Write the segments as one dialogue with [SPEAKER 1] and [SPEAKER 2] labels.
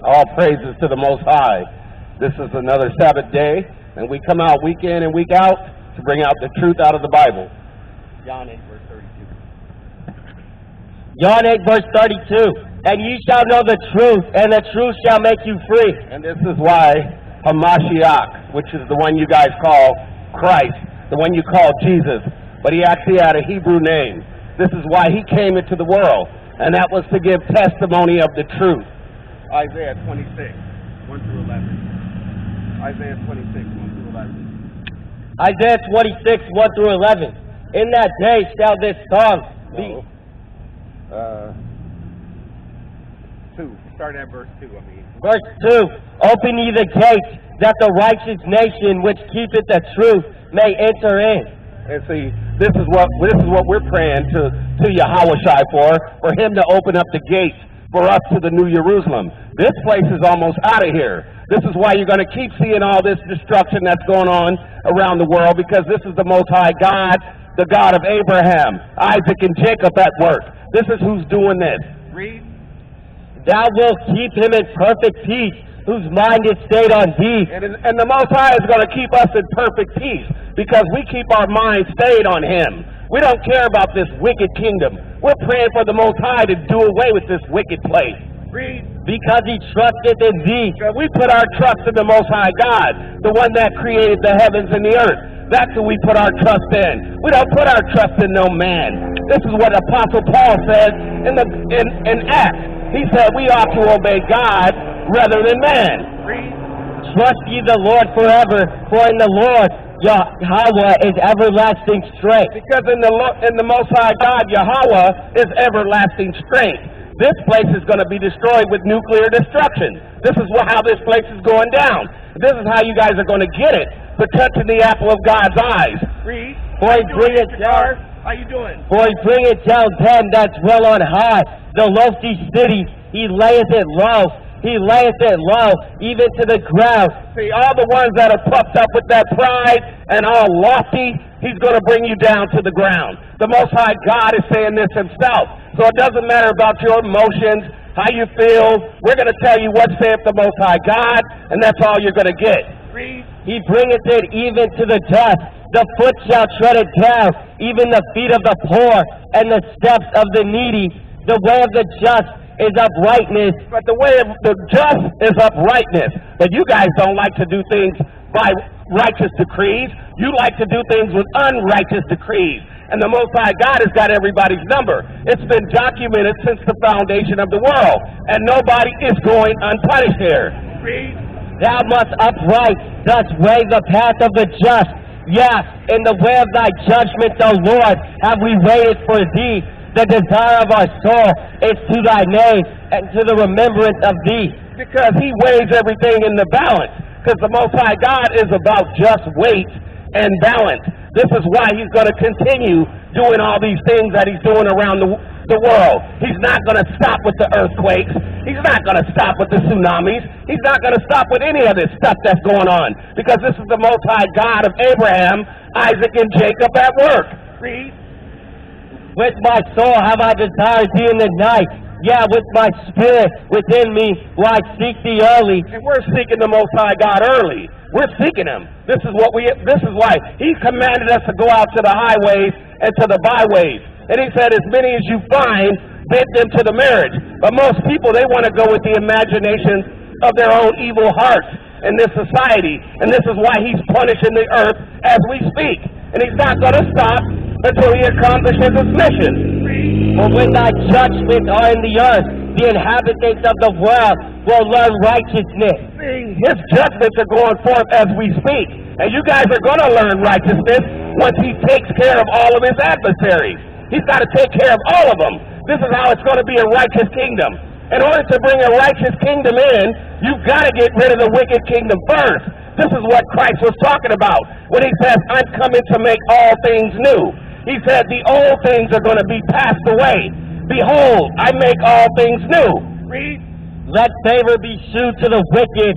[SPEAKER 1] All praises to the Most High. This is another Sabbath day, and we come out week in and week out to bring out the truth out of the Bible. John 8, verse 32.
[SPEAKER 2] John 8, verse 32. And ye shall know the truth, and the truth shall make you free.
[SPEAKER 1] And this is why Hamashiach, which is the one you guys call Christ, the one you call Jesus, but he actually had a Hebrew name. This is why he came into the world, and that was to give testimony of the truth. Isaiah 26, 1 through 11. Isaiah 26, 1 through 11.
[SPEAKER 2] Isaiah 26, 1 through 11. In that day shall this song be...
[SPEAKER 1] 2. Start at verse 2,
[SPEAKER 2] Verse 2. Open ye the gates, that the righteous nation which keepeth the truth may enter in.
[SPEAKER 1] And see, this is what we're praying to Yahushua for him to open up the gates for us to the New Jerusalem. This place is almost out of here. This is why you're going to keep seeing all this destruction that's going on around the world, because this is the Most High God, the God of Abraham, Isaac, and Jacob at work. This is who's doing this. Read.
[SPEAKER 2] Thou wilt keep him in perfect peace, whose mind is stayed on thee.
[SPEAKER 1] And the Most High is going to keep us in perfect peace, because we keep our mind stayed on him. We don't care about this wicked kingdom. We're praying for the Most High to do away with this wicked place.
[SPEAKER 2] Read. Because he trusteth in thee.
[SPEAKER 1] We put our trust in the Most High God, the one that created the heavens and the earth. That's who we put our trust in. We don't put our trust in no man. This is what Apostle Paul says in Acts. He said we ought to obey God rather than man.
[SPEAKER 2] Read. Trust ye the Lord forever, for in the Lord Yahweh is everlasting strength.
[SPEAKER 1] Because in the Most High God, Yahweh is everlasting strength. This place is going to be destroyed with nuclear destruction. This is how this place is going down. This is how you guys are going to get it, for touching the apple of God's eyes.
[SPEAKER 2] Read. For he bringeth down.
[SPEAKER 1] How you doing?
[SPEAKER 2] For he bringeth down them that dwell on high, the lofty city. He layeth it low. He layeth it low, even to the ground.
[SPEAKER 1] See, all the ones that are puffed up with that pride and all lofty, he's going to bring you down to the ground. The Most High God is saying this himself. So it doesn't matter about your emotions, how you feel. We're going to tell you what saith the Most High God, and that's all you're going to get.
[SPEAKER 2] Read. He bringeth it even to the dust. The foot shall tread it down, even the feet of the poor, and the steps of the needy. The way of the just is uprightness.
[SPEAKER 1] But the way of the just is uprightness. But you guys don't like to do things by righteous decrees. You like to do things with unrighteous decrees. And the Most High God has got everybody's number. It's been documented since the foundation of the world. And nobody is going unpunished here.
[SPEAKER 2] Read. Thou must upright, thus weigh the path of the just. Yeah, in the way of thy judgment, O Lord, have we waited for thee. The desire of our soul is to thy name and to the remembrance of thee.
[SPEAKER 1] Because he weighs everything in the balance. Because the Most High God is about just weight and balance. This is why he's going to continue doing all these things that he's doing around the world. He's not going to stop with the earthquakes. He's not going to stop with the tsunamis. He's not going to stop with any of this stuff that's going on. Because this is the Most High God of Abraham, Isaac, and Jacob at work. Read.
[SPEAKER 2] With my soul have I desired thee in the night. Yeah, with my spirit within me will I seek thee early.
[SPEAKER 1] And we're seeking the Most High God early. We're seeking him. This is why he commanded us to go out to the highways and to the byways. And he said, as many as you find, bid them to the marriage. But most people, they want to go with the imaginations of their own evil hearts in this society. And this is why he's punishing the earth as we speak. And he's not going to stop until he accomplishes his mission.
[SPEAKER 2] For when thy judgments are in the earth, the inhabitants of the world will learn righteousness.
[SPEAKER 1] His judgments are going forth as we speak. And you guys are going to learn righteousness once he takes care of all of his adversaries. He's got to take care of all of them. This is how it's going to be a righteous kingdom. In order to bring a righteous kingdom in, you've got to get rid of the wicked kingdom first. This is what Christ was talking about when he says, I'm coming to make all things new. He said, the old things are going to be passed away. Behold, I make all things new.
[SPEAKER 2] Read. Let favor be shewed to the wicked.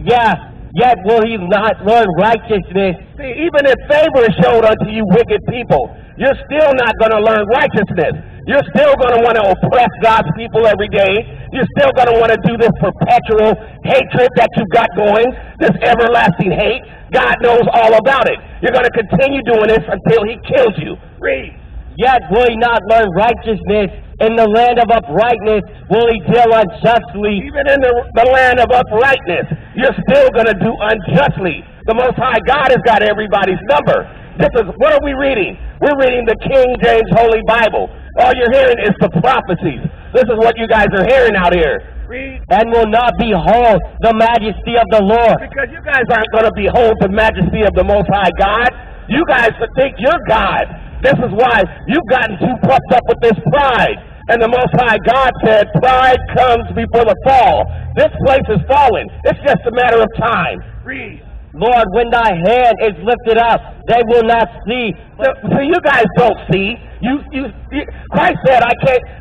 [SPEAKER 2] Yeah, yet will he not learn righteousness.
[SPEAKER 1] See, even if favor is showed unto you wicked people, you're still not going to learn righteousness. You're still going to want to oppress God's people every day. You're still going to want to do this perpetual hatred that you've got going, this everlasting hate. God knows all about it. You're going to continue doing this until he kills you. Read.
[SPEAKER 2] Yet will he not learn righteousness. In the land of uprightness will he deal unjustly.
[SPEAKER 1] Even in the land of uprightness, you're still going to do unjustly. The Most High God has got everybody's number. What are we reading? We're reading the King James Holy Bible. All you're hearing is the prophecies. This is what you guys are hearing out here. Read.
[SPEAKER 2] And will not behold the majesty of the Lord.
[SPEAKER 1] Because you guys aren't going to behold the majesty of the Most High God. You guys think you're God. This is why you've gotten too puffed up with this pride. And the Most High God said, pride comes before the fall. This place is falling. It's just a matter of time. Read.
[SPEAKER 2] Lord, when thy hand is lifted up, they will not see.
[SPEAKER 1] So you guys don't see. Christ said,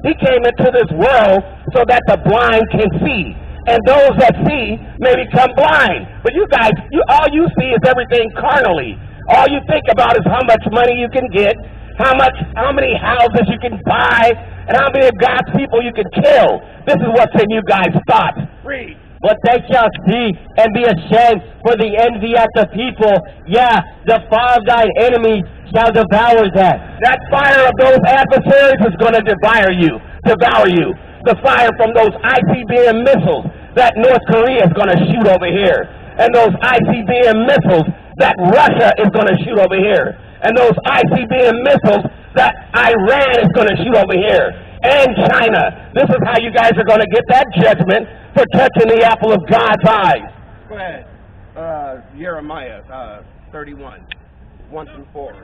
[SPEAKER 1] he came into this world so that the blind can see. And those that see may become blind. But you guys, all you see is everything carnally. All you think about is how much money you can get, how many houses you can buy, and how many of God's people you can kill. This is what's in you guys' thoughts. Read.
[SPEAKER 2] But they shall see and be ashamed for the envy at the people. Yeah, the fire of thine enemies shall devour them.
[SPEAKER 1] That fire of those adversaries is going to devour you. The fire from those ICBM missiles that North Korea is going to shoot over here. And those ICBM missiles that Russia is going to shoot over here. And those ICBM missiles that Iran is going to shoot over here. And China. This is how you guys are going to get that judgment for touching the apple of God's eyes. Go ahead. Jeremiah 31, 1 through 4.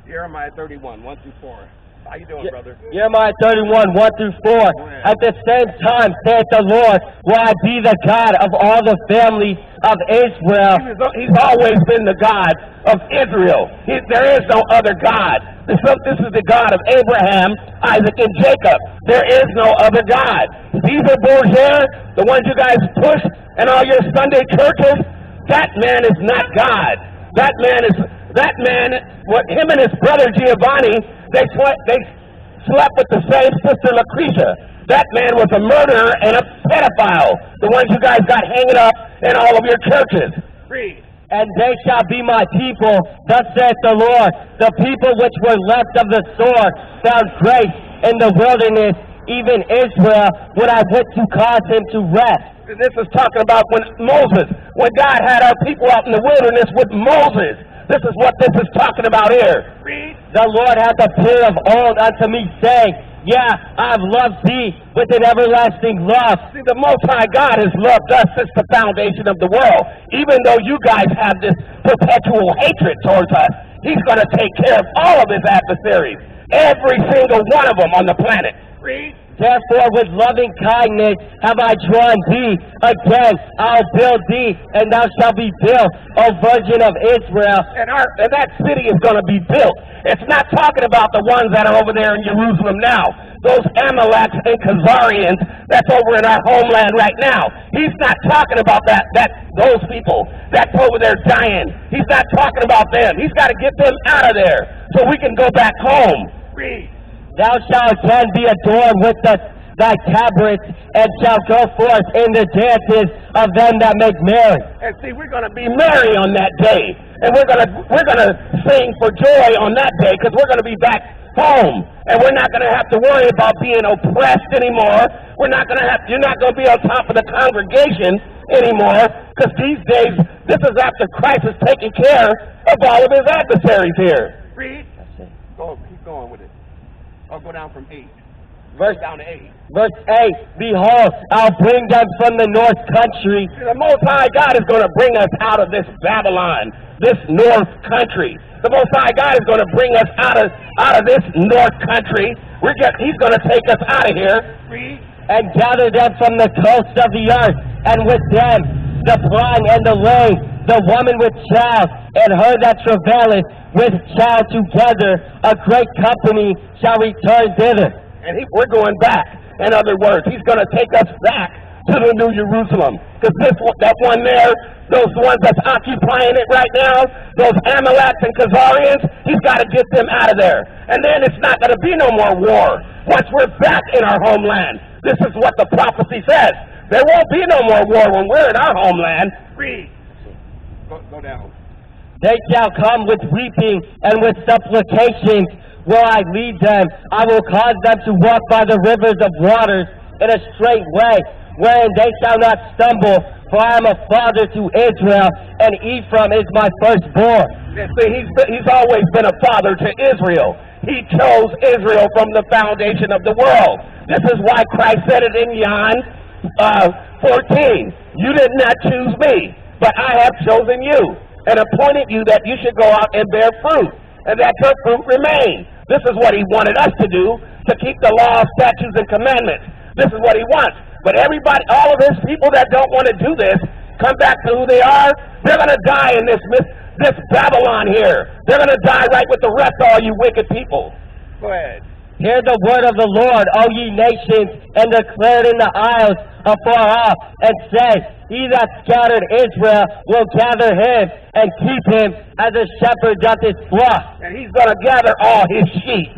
[SPEAKER 1] Jeremiah 31, 1 through 4. How you doing, brother?
[SPEAKER 2] Jeremiah 31, 1 through 4. At the same time, saith the Lord, will I be the God of all the families of Israel.
[SPEAKER 1] He's always been the God of Israel. There is no other God. This is the God of Abraham, Isaac, and Jacob. There is no other God. Caesar Borgia, the ones you guys push in all your Sunday churches, that man is not God. Him and his brother Giovanni, they slept with the same sister Lucretia. That man was a murderer and a pedophile. The ones you guys got hanging up in all of your churches. Read.
[SPEAKER 2] And they shall be my people, thus saith the Lord. The people which were left of the sword found grace in the wilderness, even Israel, when I went to cause him to rest.
[SPEAKER 1] And this is talking about when God had our people out in the wilderness with Moses. This is what this is talking about here. Read.
[SPEAKER 2] The Lord hath appeared of old unto me, saying, yeah, I have loved thee with an everlasting love.
[SPEAKER 1] See, the Most High God has loved us since the foundation of the world. Even though you guys have this perpetual hatred towards us, he's going to take care of all of his adversaries. Every single one of them on the planet. Read.
[SPEAKER 2] Therefore with loving kindness have I drawn thee. Again I'll build thee, and thou shalt be built, O Virgin of Israel.
[SPEAKER 1] And that city is going to be built. It's not talking about the ones that are over there in Jerusalem now. Those Amaleks and Khazarians that's over in our homeland right now. He's not talking about those people that's over there dying. He's not talking about them. He's got to get them out of there so we can go back home. Read.
[SPEAKER 2] Thou shalt again be adorned with thy tabrets, and shalt go forth in the dances of them that make merry.
[SPEAKER 1] And see, we're going to be merry on that day, and we're going to sing for joy on that day, because we're going to be back home, and we're not going to have to worry about being oppressed anymore. You're not going to be on top of the congregation anymore, because these days, this is after Christ has taken care of all of his adversaries here. Read. Keep going with it. I'll go down from 8. Down to 8.
[SPEAKER 2] Verse 8, behold, I'll bring them from the north country.
[SPEAKER 1] The Most High God is going to bring us out of this Babylon, this north country. The Most High God is going to bring us out of this north country. He's going to take us out of here.
[SPEAKER 2] And gather them from the coast of the earth, and with them the blind and the lame, the woman with child, and her that travaileth with child together, a great company shall return thither.
[SPEAKER 1] And we're going back. In other words, he's going to take us back to the New Jerusalem. Because that one there, those ones that's occupying it right now, those Amaleks and Khazarians, he's got to get them out of there. And then it's not going to be no more war. Once we're back in our homeland, This is what the prophecy says. There won't be no more war when we're in our homeland. Read. Go down.
[SPEAKER 2] They shall come with weeping and with supplications will I lead them. I will cause them to walk by the rivers of waters in a straight way, wherein they shall not stumble. For I am a father to Israel, and Ephraim is my firstborn.
[SPEAKER 1] See, he's always been a father to Israel. He chose Israel from the foundation of the world. This is why Christ said it in John 14. You did not choose me, but I have chosen you and appointed you that you should go out and bear fruit, and that your fruit remain. This is what he wanted us to do, to keep the law, statutes, and commandments. This is what he wants. But everybody, all of his people that don't want to do this, come back to who they are, they're going to die in this Babylon here. They're going to die right with the rest of all you wicked people. Go ahead.
[SPEAKER 2] Hear the word of the Lord, O ye nations, and declare it in the isles afar off, and say, He that scattered Israel will gather him, and keep him as a shepherd doth his flock.
[SPEAKER 1] And he's going to gather all his sheep.